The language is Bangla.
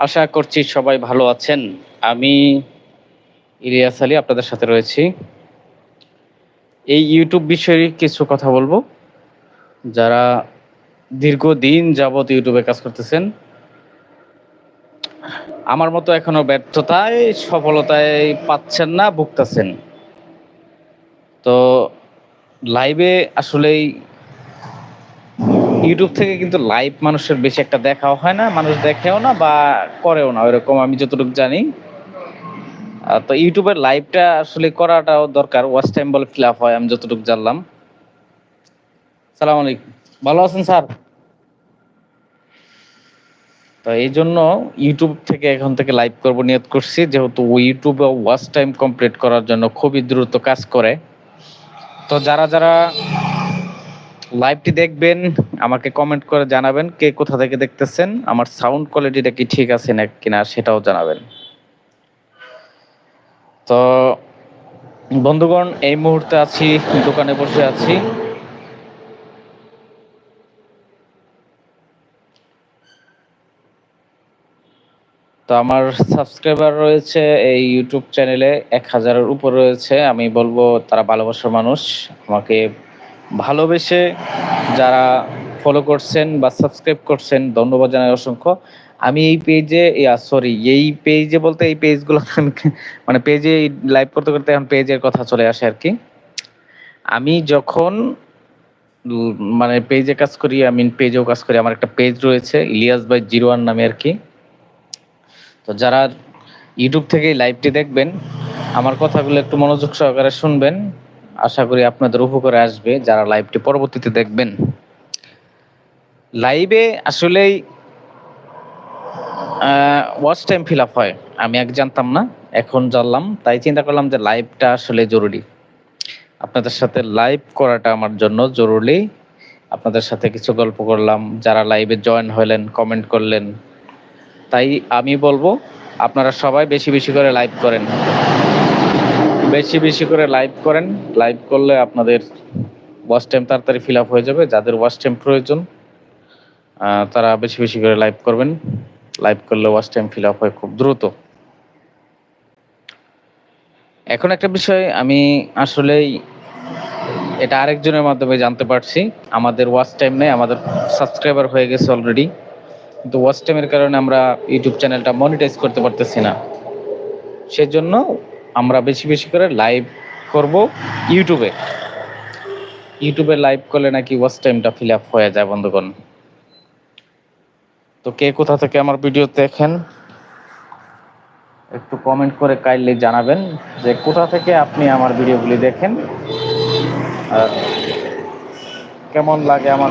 আশা করছি সবাই ভালো আছেন। আমি ইলিয়াস আলী আপনাদের সাথে রয়েছি। এই ইউটিউব বিষয়ে কিছু কথা বলবো। যারা দীর্ঘদিন যাবৎ ইউটিউবে কাজ করতেছেন, আমার মতো এখনো ব্যর্থতায়, সফলতায় পাচ্ছেন না, ভুগতেছেন। তো লাইভে আসলেই ইউটিউব থেকে কিন্তু লাইভ মানুষের বেশি একটা দেখাও হয় না, মানুষ দেখেও না বা করেও না, ওইরকম আমি যতটুকু জানি। তো ইউটিউবের লাইভটা আসলে করাটাও দরকার, ওয়াচ টাইম বলে ফিল আপ হয়, আমি যতটুকু জানলাম। সালাম আলাইকুম, ভালো আছেন স্যার? তো এই জন্য ইউটিউব থেকে এখন থেকে লাইভ করব নিয়ত করছি, যেহেতু ইউটিউবে ওয়াচ টাইম কমপ্লিট করার জন্য খুবই দ্রুত কাজ করে। তো যারা যারা লাইভটি দেখবেন আমাকে কমেন্ট করে জানাবেন কে কোথা থেকে দেখতেছেন, আমার সাউন্ড কোয়ালিটিটা কি ঠিক আছে না কিনা সেটাও জানাবেন। তো বন্ধুগণ, এই মুহূর্তে আছি, দোকানে বসে আছি। তো আমার সাবস্ক্রাইবার রয়েছে এই ইউটিউব চ্যানেলে 1000-এর উপর রয়েছে। আমি বলবো তারা ভালোবাসার মানুষ, আমাকে ভালোবেসে যারা ফলো করছেন বা সাবস্ক্রাইব করছেন, ধন্যবাদ জানাই অসংখ্য। আমি এই পেজে এই পেজে বলতে এই পেজগুলো মানে পেজে লাইভ করতে করতে এখন পেজের কথা চলে আসে আর কি। আমি যখন মানে পেজে কাজ করি, আমি পেজেও কাজ করি, আমার একটা পেজ রয়েছে ইলিয়াস বাই 01 নামে আর কি। তো যারা ইউটিউব থেকে লাইভটি দেখবেন, আমার কথাগুলো একটু মনোযোগ সহকারে শুনবেন, আশা করি আপনাদের উপকারে আসবে যারা লাইভটি পরবর্তীতে দেখবেন। লাইভে আসলেই ওয়াচ টাইম ফিল আপ হয়, আমি আগে জানতাম না, এখন জানলাম, তাই চিন্তা করলাম যে লাইভটা আসলে জরুরি। আপনাদের সাথে লাইভ করাটা আমার জন্য জরুরি। আপনাদের সাথে কিছু গল্প করলাম, যারা লাইভে জয়েন হলেন, কমেন্ট করলেন, তাই আমি বলবো আপনারা সবাই বেশি বেশি করে লাইভ করেন, বেশি বেশি করে লাইভ করেন। লাইভ করলে আপনাদের ওয়াচ টাইম তাড়াতাড়ি ফিল আপ হয়ে যাবে। যাদের ওয়াচ টাইম প্রয়োজন তারা বেশি বেশি করে লাইভ করবেন। লাইভ করলে ওয়াচ টাইম ফিল আপ হয় খুব দ্রুত। এখন একটা বিষয় আমি আসলেই এটা আরেকজনের মাধ্যমে জানতে পারছি, আমাদের ওয়াচ টাইম নেই, আমাদের সাবস্ক্রাইবার হয়ে গেছে অলরেডি, কিন্তু ওয়াচ টাইমের কারণে আমরা ইউটিউব চ্যানেলটা মনিটাইজ করতে পারতেছি না। সেজন্য আমরা বেশি বেশি করে লাইভ করব ইউটিউবে। ইউটিউবে লাইভ করলে নাকি ওয়াচ টাইমটা ফিল আপ হয়ে যায় বন্ধুগণ। তো কে কোথা থেকে আমার ভিডিও দেখেন একটু কমেন্ট করে কাইন্ডলি জানাবেন যে কোথা থেকে আপনি আমার ভিডিওগুলি দেখেন আর কেমন লাগে আমার